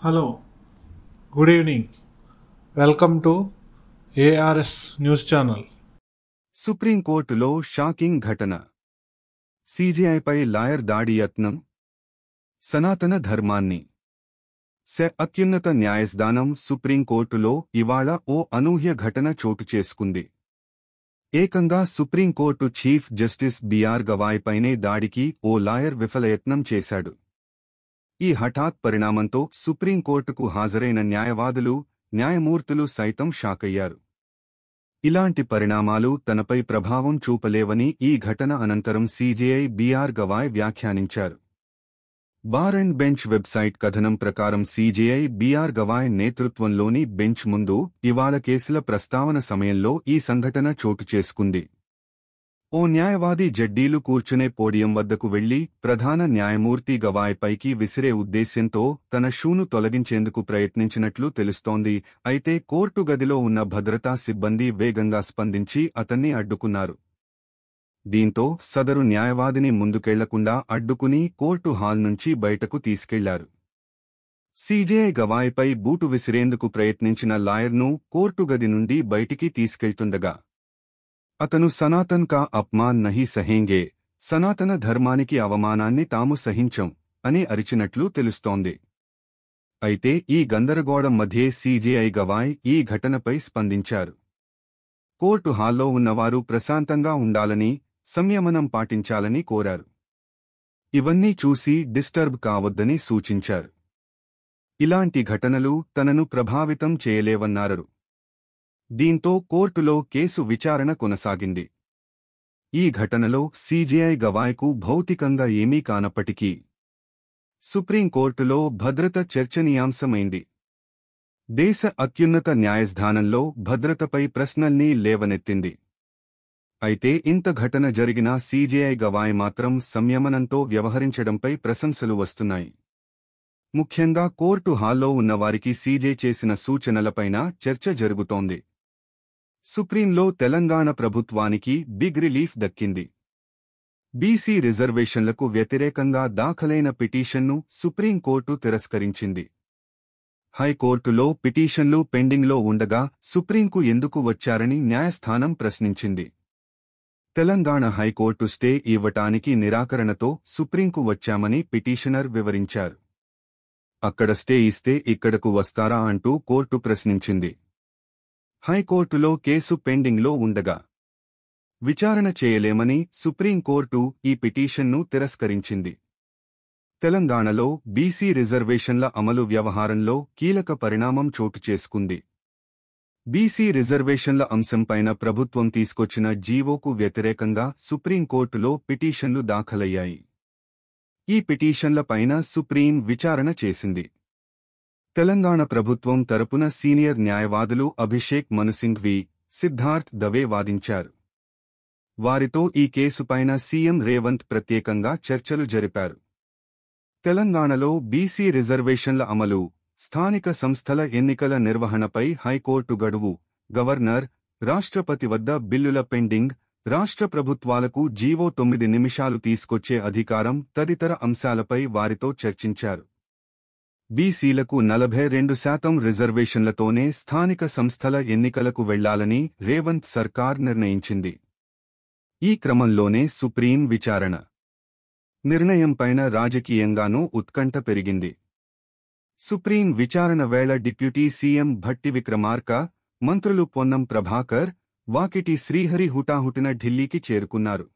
Hello, good evening. Welcome to ARS news channel. సుప్రీంకోర్టులో shocking ఘటన. సీజేఐపై lawyer దాడి యత్నం. సనాతన ధర్మాన్ని అత్యున్నత న్యాయస్థానం సుప్రీంకోర్టులో ఇవాళ ఓ అనూహ్య ఘటన చోటు చేసుకుంది. ఏకంగా సుప్రీంకోర్టు చీఫ్ జస్టిస్ బిఆర్ గవాయ్పైనే దాడికి ఓ లాయర్ విఫలయత్నం చేశాడు. ఈ హఠాత్ పరిణామంతో సుప్రీంకోర్టుకు హాజరైన న్యాయమూర్తులు సైతం షాకయ్యారు. ఇలాంటి పరిణామాలు తనపై ప్రభావం చూపలేవని ఈ ఘటన అనంతరం సీజేఐ బిఆర్ గవాయ్ వ్యాఖ్యానించారు. బార్ అండ్ బెంచ్ వెబ్సైట్ కథనం ప్రకారం సీజేఐ బిఆర్ గవాయ్ నేతృత్వంలోని బెంచ్ ముందు ఇవాళ కేసుల ప్రస్తావన సమయంలో ఈ సంఘటన చోటు చేసుకుంది. ఓ న్యాయవాది జడ్డీలు కూర్చునే పోడియం వద్దకు వెళ్లి ప్రధాన న్యాయమూర్తి గవాయ్ పైకి విసిరే ఉద్దేశ్యంతో తన షూను తొలగించేందుకు ప్రయత్నించినట్లు తెలుస్తోంది. అయితే కోర్టు గదిలో ఉన్న భద్రతా సిబ్బంది వేగంగా స్పందించి అతన్ని అడ్డుకున్నారు. దీంతో సదరు న్యాయవాదిని ముందుకెళ్లకుండా అడ్డుకుని కోర్టు హాల్ నుంచి బయటకు తీసుకెళ్లారు. సీజేఐ గవాయ్పై బూటు విసిరేందుకు ప్రయత్నించిన లాయర్ను కోర్టు గది నుండి బయటికి తీసుకెళ్తుండగా అతను సనాతన్ కా అప్మాన్ నహీ సహేంగే, సనాతన ధర్మానికి అవమానాన్ని తాము సహించం అని అరిచినట్లు తెలుస్తోంది. అయితే ఈ గందరగోళం మధ్యే సీజేఐ గవాయ్ ఈ ఘటనపై స్పందించారు. కోర్టు హాల్లో ఉన్నవారు ప్రశాంతంగా ఉండాలని, సంయమనం పాటించాలని కోరారు. ఇవన్నీ చూసి డిస్టర్బ్ కావద్దని సూచించారు. ఇలాంటి ఘటనలు తనను ప్రభావితం చేయలేవన్నారు. దీంతో కోర్టులో కేసు విచారణ కొనసాగింది. ఈ ఘటనలో సీజేఐ గవాయ్కు భౌతికంగా ఏమీ కానప్పటికీ సుప్రీంకోర్టులో భద్రత చర్చనీయాంశమైంది. దేశ అత్యున్నత న్యాయస్థానంలో భద్రతపై ప్రశ్నల్ని లేవనెత్తింది. అయితే ఇంత ఘటన జరిగినా సీజేఐ గవాయ్ మాత్రం సంయమనంతో వ్యవహరించడంపై ప్రశంసలు వస్తున్నాయి. ముఖ్యంగా కోర్టు హాల్లో ఉన్నవారికి సీజే చేసిన సూచనలపైన చర్చ జరుగుతోంది. సుప్రీంలో తెలంగాణ ప్రభుత్వానికి బిగ్ రిలీఫ్ దక్కింది. బీసీ రిజర్వేషన్లకు వ్యతిరేకంగా దాఖలైన పిటిషన్ను సుప్రీంకోర్టు తిరస్కరించింది. హైకోర్టులో పిటిషన్లు పెండింగ్లో ఉండగా సుప్రీంకు ఎందుకు వచ్చారని న్యాయస్థానం ప్రశ్నించింది. తెలంగాణ హైకోర్టు స్టే ఇవ్వటానికి నిరాకరణతో సుప్రీంకు వచ్చామని పిటిషనర్ వివరించారు. అక్కడ స్టే ఇస్తే ఇక్కడకు వస్తారా అంటూ కోర్టు ప్రశ్నించింది. హైకోర్టులో కేసు పెండింగ్లో ఉండగా విచారణ చేయలేమని సుప్రీంకోర్టు ఈ పిటిషన్ను తిరస్కరించింది. తెలంగాణలో బీసీ రిజర్వేషన్ల అమలు వ్యవహారంలో కీలక పరిణామం చోటు చేసుకుంది. బీసీ రిజర్వేషన్ల అంశంపైన ప్రభుత్వం తీసుకొచ్చిన జీవోకు వ్యతిరేకంగా సుప్రీంకోర్టులో పిటిషన్లు దాఖలయ్యాయి. ఈ పిటిషన్లపైన సుప్రీం విచారణ చేసింది. తెలంగాణ ప్రభుత్వం తరపున సీనియర్ న్యాయవాదులు అభిషేక్ మనుసింగ్ వి. సిద్ధార్థ్ దవే వాదించారు. వారితో ఈ కేసుపైన సీఎం రేవంత్ ప్రత్యేకంగా చర్చలు జరిపారు. తెలంగాణలో బీసీ రిజర్వేషన్ల అమలు, స్థానిక సంస్థల ఎన్నికల నిర్వహణపై హైకోర్టు గడువు, గవర్నర్, రాష్ట్రపతి వద్ద బిల్లుల పెండింగ్, రాష్ట్ర ప్రభుత్వాలకు జీవో 9 నిమిషాలు తీసుకొచ్చే అధికారం తదితర అంశాలపై వారితో చర్చించారు. బీసీలకు 42% రిజర్వేషన్లతోనే స్థానిక సంస్థల ఎన్నికలకు వెళ్లాలని రేవంత్ సర్కార్ నిర్ణయించింది. ఈ క్రమంలోనే సుప్రీం విచారణ నిర్ణయంపైన రాజకీయంగానూ ఉత్కంఠ పెరిగింది. సుప్రీం విచారణ వేళ డిప్యూటీ సీఎం భట్టి విక్రమార్క, మంత్రులు పొన్నం ప్రభాకర్, వాకిటి శ్రీహరి హుటాహుటిన ఢిల్లీకి చేరుకున్నారు.